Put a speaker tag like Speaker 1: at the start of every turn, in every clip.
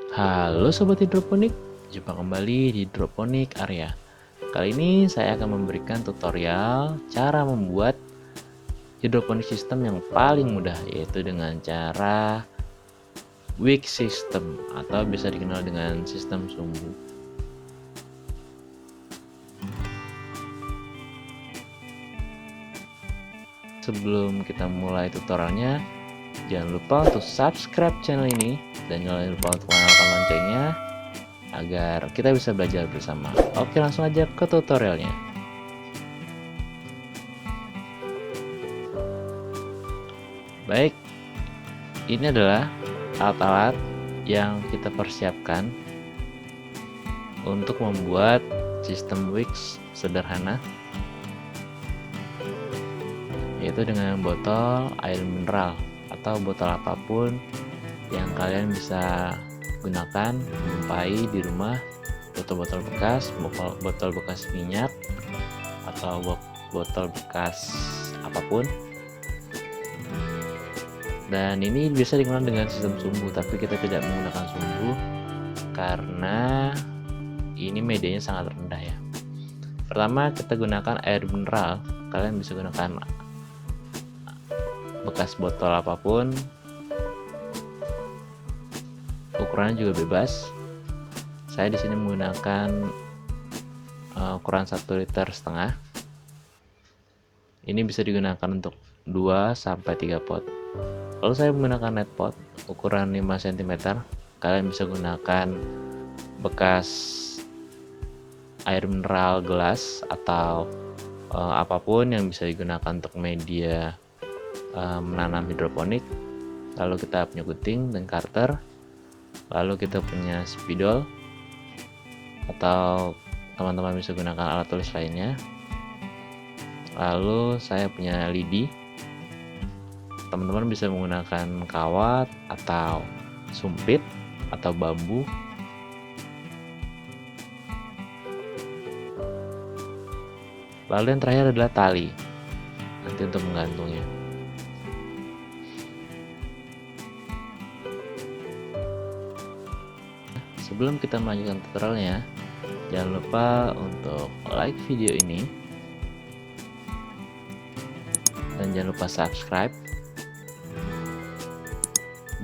Speaker 1: Halo Sobat Hidroponik, jumpa kembali di Hidroponik Area. Kali ini saya akan memberikan tutorial cara membuat hidroponik sistem yang paling mudah, yaitu dengan cara wick system atau bisa dikenal dengan sistem sumbu. Sebelum kita mulai tutorialnya, jangan lupa untuk subscribe channel ini dan jangan lupa untuk nyalakan loncengnya agar kita bisa belajar bersama. Oke, langsung aja ke tutorialnya. Baik, ini adalah alat-alat yang kita persiapkan untuk membuat sistem wicks sederhana, yaitu dengan botol air mineral atau botol apapun yang kalian bisa gunakan menjumpai di rumah, botol-botol bekas, botol bekas minyak, atau botol bekas apapun. Dan ini bisa digunakan dengan sistem sumbu, tapi kita tidak menggunakan sumbu karena ini medianya sangat rendah ya. Pertama, kita gunakan air mineral. Kalian bisa gunakan bekas botol apapun, ukurannya juga bebas. Saya di sini menggunakan ukuran 1,5 liter. Ini bisa digunakan untuk 2-3 pot. Lalu saya menggunakan net pot ukuran 5 cm. Kalian bisa gunakan bekas air mineral gelas atau apapun yang bisa digunakan untuk media menanam hidroponik. Lalu kita punya gunting dan karter, lalu kita punya spidol, atau teman-teman bisa gunakan alat tulis lainnya. Lalu saya punya lidi. Teman-teman bisa menggunakan kawat atau sumpit atau bambu. Lalu yang terakhir adalah tali nanti untuk menggantungnya. Sebelum kita melanjutkan tutorialnya, jangan lupa untuk like video ini dan jangan lupa subscribe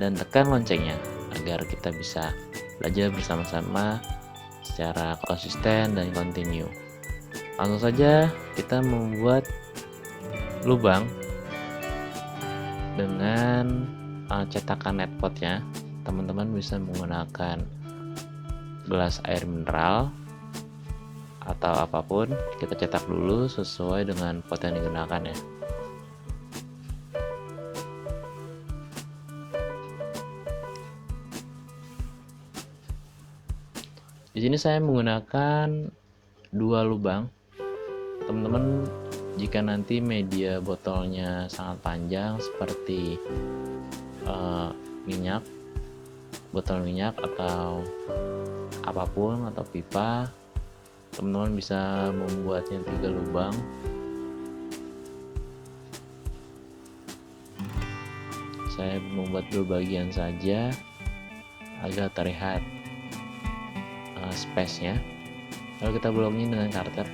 Speaker 1: dan tekan loncengnya agar kita bisa belajar bersama-sama secara konsisten dan kontinu. Langsung saja kita membuat lubang dengan cetakan net potnya. Teman-teman bisa menggunakan gelas air mineral atau apapun. Kita cetak dulu sesuai dengan pot yang digunakan ya. Di sini saya menggunakan 2 lubang. Teman-teman, jika nanti media botolnya sangat panjang seperti minyak, botol minyak atau apapun atau pipa, teman-teman bisa membuatnya 3 lubang. Saya membuat 2 bagian saja agar terlihat space-nya. Lalu kita bolongin dengan karter.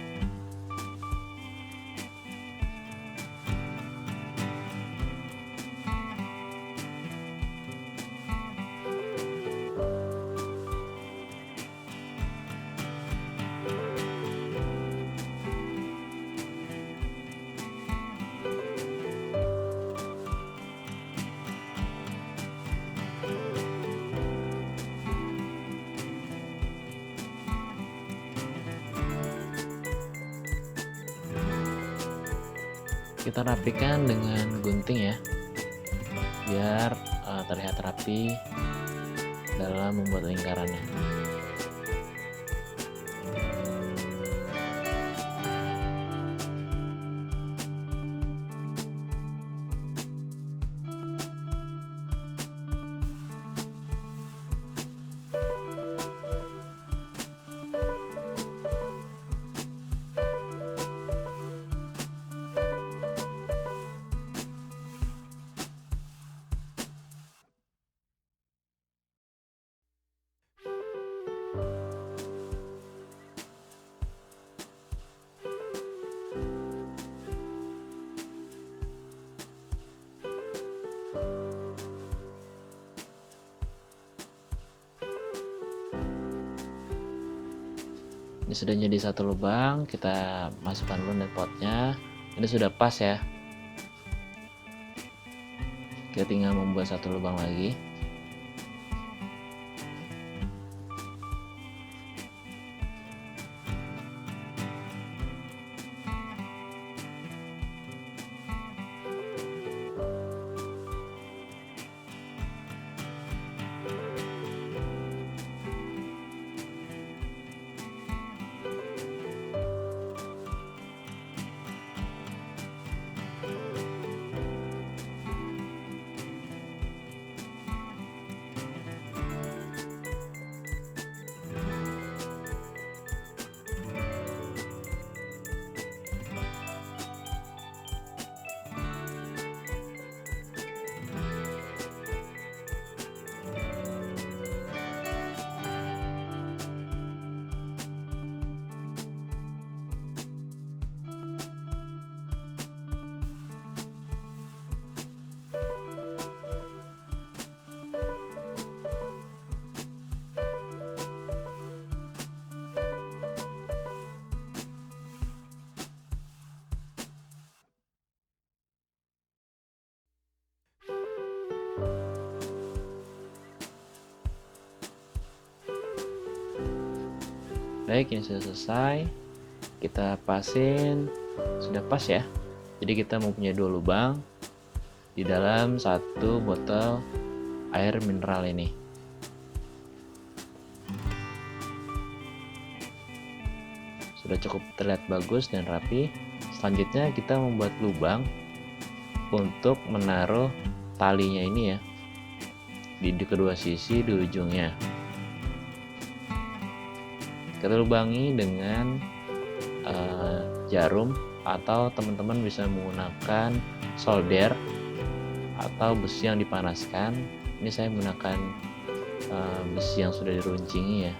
Speaker 1: Kita rapikan dengan gunting ya, biar terlihat rapi dalam membuat lingkarannya. Ini sudah jadi satu lubang, kita masukkan dulu net potnya. Ini sudah pas ya. Kita tinggal membuat satu lubang lagi. Baik, ini sudah selesai. Kita pasin, sudah pas ya. Jadi kita mempunyai dua lubang di dalam satu botol air mineral ini. Sudah cukup terlihat bagus dan rapi. Selanjutnya kita membuat lubang untuk menaruh talinya ini ya, di kedua sisi di ujungnya. Kita lubangi dengan jarum, atau teman-teman bisa menggunakan solder atau besi yang dipanaskan. Ini saya menggunakan besi yang sudah diruncingi ya.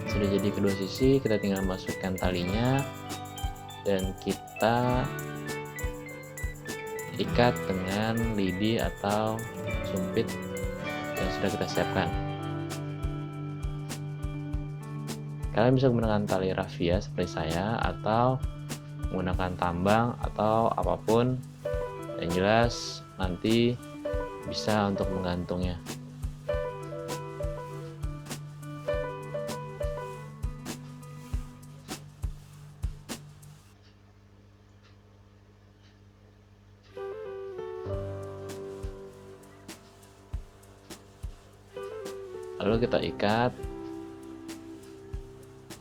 Speaker 1: Sudah jadi kedua sisi, kita tinggal masukkan talinya dan kita ikat dengan lidi atau sumpit yang sudah kita siapkan. Kalian bisa menggunakan tali rafia seperti saya, atau menggunakan tambang atau apapun yang jelas nanti bisa untuk menggantungnya. Lalu kita ikat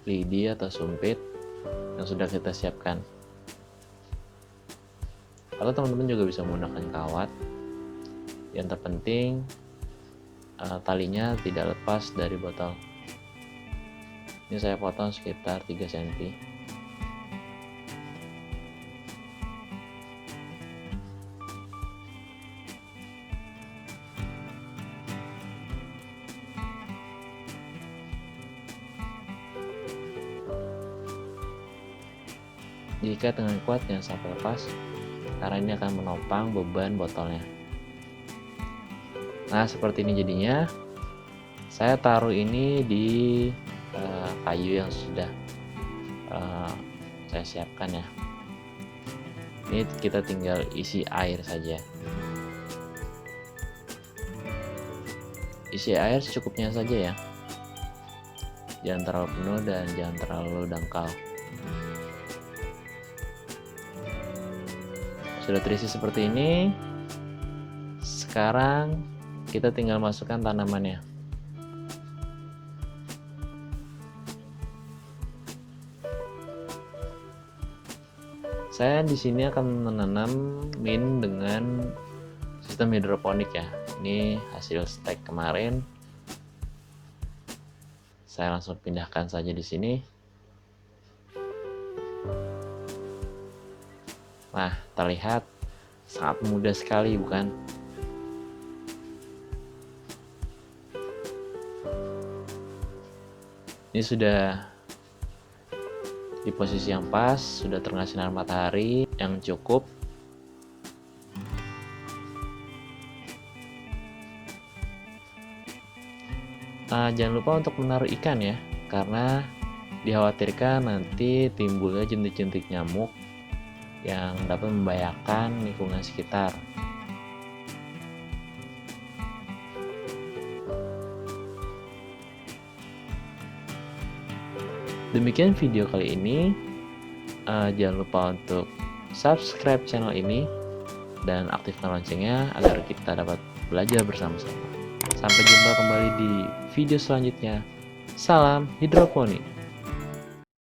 Speaker 1: lidi atau sumpit yang sudah kita siapkan. Atau teman-teman juga bisa menggunakan kawat. Yang terpenting talinya tidak lepas dari botol. Ini saya potong sekitar 3 cm. Diikat dengan kuat, jangan sampai lepas, karena ini akan menopang beban botolnya. Nah, seperti ini jadinya. Saya taruh ini di kayu yang sudah saya siapkan ya. Ini kita tinggal isi air saja. Isi air secukupnya saja ya. Jangan terlalu penuh dan jangan terlalu dangkal. Sudah terisi seperti ini. Sekarang kita tinggal masukkan tanamannya. Saya di sini akan menanam mint dengan sistem hidroponik ya. Ini hasil stek kemarin. Saya langsung pindahkan saja di sini. Nah, terlihat sangat mudah sekali, bukan? Ini sudah di posisi yang pas, sudah terkena sinar matahari yang cukup. Jangan lupa untuk menaruh ikan ya, karena dikhawatirkan nanti timbulnya jentik-jentik nyamuk yang dapat membahayakan lingkungan sekitar. Demikian video kali ini. Jangan lupa untuk subscribe channel ini dan aktifkan loncengnya agar kita dapat belajar bersama-sama. Sampai jumpa kembali di video selanjutnya. Salam hidroponik.